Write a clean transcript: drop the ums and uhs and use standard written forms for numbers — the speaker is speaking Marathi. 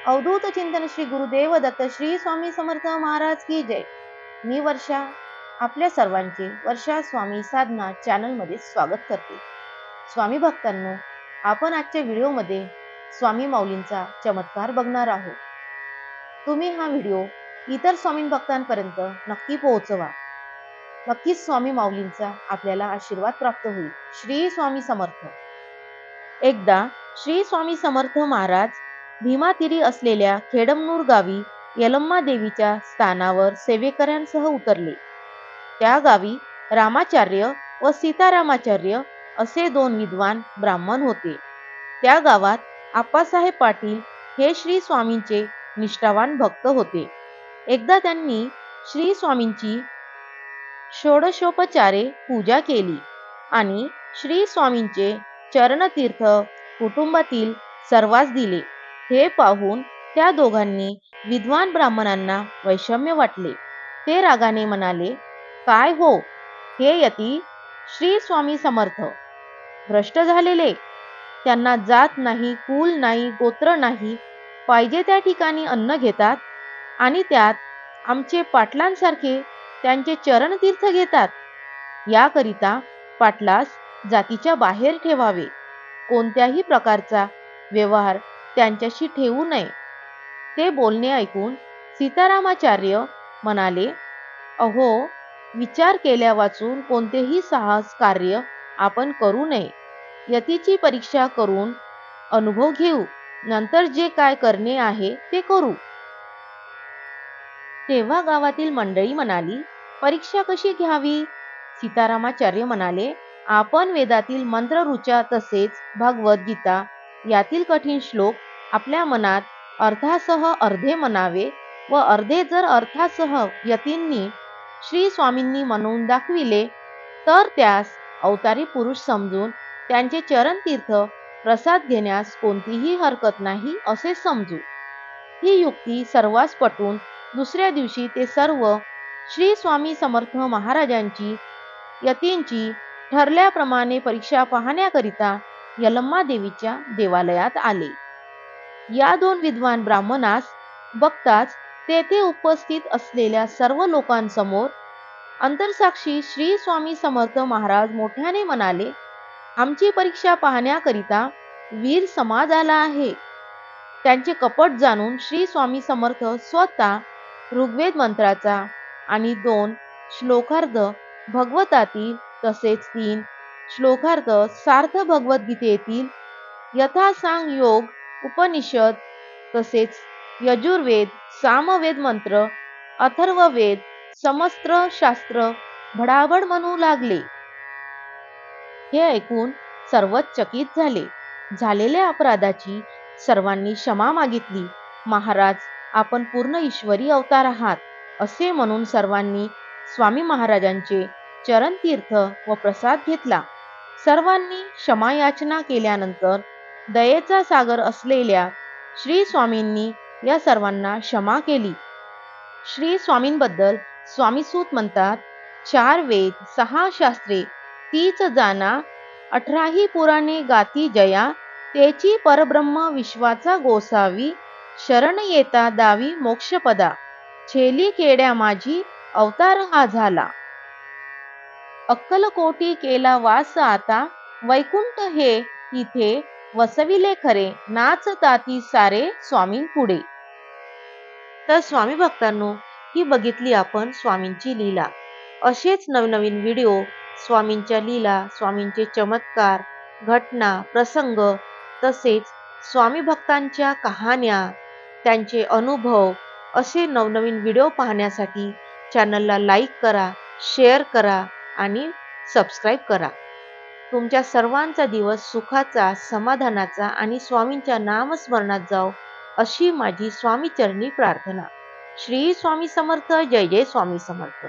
अवधूत चिंतन श्री गुरुदेव दत्त श्री स्वामी समर्थ महाराज की जय। मी वर्षा आपल्या सर्वांचे वर्षा स्वामी साधना चॅनल मध्ये स्वागत करते। स्वामी भक्तांनो, आपण आजच्या व्हिडिओमध्ये स्वामी माऊलींचा चमत्कार बघणार आहोत। तुम्ही हा व्हिडिओ इतर स्वामी भक्तांपर्यंत नक्की पोहोचवा। नक्कीच स्वामी माऊलींचा आपल्याला आशीर्वाद प्राप्त होईल। श्री स्वामी समर्थ। एकदा श्री स्वामी समर्थ महाराज भीमातीरी असलेल्या खेडमनूर गावी यलम्मा देवीच्या स्थानावर सेवेकऱ्यांसह उतरले। त्या गावी रामाचार्य व सीतारामाचार्य असे दोन विद्वान ब्राह्मण होते। त्या गावात आप्पासाहेब पाटील हे श्री स्वामींचे निष्ठावान भक्त होते। एकदा त्यांनी श्री स्वामींची षोडशोपचारे पूजा केली आणि श्री स्वामींचे चरणतीर्थ कुटुंबातील सर्वांस दिले। हे पाहून त्या दोघांनी विद्वान ब्राह्मणांना वैषम्य वाटले। ते रागाने म्हणाले, काय हो हे यती श्री स्वामी समर्थ भ्रष्ट झालेले, त्यांना जात नाही, कुल नाही, गोत्र नाही, पाहिजे त्या ठिकाणी अन्न घेतात आणि त्यात आमचे पाटलांसारखे त्यांचे चरणतीर्थ घेतात। याकरिता पाटलास जातीच्या बाहेर ठेवावे, कोणत्याही प्रकारचा व्यवहार त्यांच्याशी ठेवू नये। ते बोलणे ऐकून सीतारामाचार्य म्हणाले, अहो, विचार केल्या वाचून कोणतेही साहस कार्य आपण करू नये। यतीची परीक्षा करून अनुभव घेऊ, नंतर जे काय करणे आहे ते करू। तेव्हा गावातील मंडळी म्हणाली, परीक्षा कशी घ्यावी? सीतारामाचार्य म्हणाले, आपण वेदातील मंत्र ऋचा तसेच भगवद्गीता यातील कठीण श्लोक आपल्या मनात अर्थासह अर्धे म्हणावे व अर्धे जर अर्थासह यतींनी श्री स्वामींनी म्हणून दाखविले तर त्यास अवतारी पुरुष समजून त्यांचे चरणतीर्थ प्रसाद घेण्यास कोणतीही हरकत नाही असे समजू। ही युक्ती सर्वांस पटून दुसऱ्या दिवशी ते सर्व श्री स्वामी समर्थ महाराजांची यतींची ठरल्याप्रमाणे परीक्षा पाहण्याकरिता यलम्मा देवीच्या देवालयात आले। या दोन विद्वान ब्राह्मणास बघताच तेथे उपस्थित असलेल्या सर्व लोकांसमोर अंतरसाक्षी श्री स्वामी समर्थ महाराज मोठ्याने म्हणाले, आमची परीक्षा पाहण्याकरिता वीर समाज आला आहे। त्यांचे कपट जाणून श्री स्वामी समर्थ स्वतः ऋग्वेद मंत्राचा आणि 2 श्लोकार्ध भगवतातील तसेच 3 श्लोकार्ध सार्थ भगवद्गीतेतील यथासांग योग उपनिषद तसेच यजुर्वेद सामवेद मंत्र अथर्ववेद समस्त शास्त्र भडाभड म्हणू लागले। हे ऐकून सर्वच चकित झाले। झालेल्या अपराधाची सर्वांनी क्षमा मागितली। महाराज, आपण पूर्ण ईश्वरी अवतार आहात असे म्हणून सर्वांनी स्वामी महाराजांचे चरणतीर्थ व प्रसाद घेतला। सर्वांनी क्षमायाचना केल्यानंतर दयेचा सागर असलेल्या श्री स्वामींनी या सर्वांना क्षमा केली। श्री स्वामींबद्दल स्वामीसूत म्हणतात, 4 वेद 6 शास्त्रे तीच जाना, 18 पुराणे गाती जया, तेची परब्रह्म विश्वाचा गोसावी, शरण येता दावी मोक्षपदा, छेली केड्या माझी अवतार हा झाला। अक्कलकोटी केला वास आता, वैकुंठ हे तिथे वसविले खरे, नाचताती सारे स्वामीं पुढे। तर स्वामी भक्तांनो, ही बघितली आपण स्वामींची लीला। असेच नवनवीन व्हिडिओ स्वामींच्या लीला, स्वामींचे चमत्कार, घटना, प्रसंग तसेच स्वामी भक्तांच्या कहाण्या, त्यांचे अनुभव असे नवनवीन व्हिडिओ पाहण्यासाठी चॅनलला लाईक करा, शेअर करा आणि सबस्क्राईब करा। तुमच्या सर्वांचा दिवस सुखाचा, समाधानाचा आणि स्वामींच्या नामस्मरणात जाओ अशी माझी स्वामी चरणी प्रार्थना। श्री स्वामी समर्थ। जय जय स्वामी समर्थ।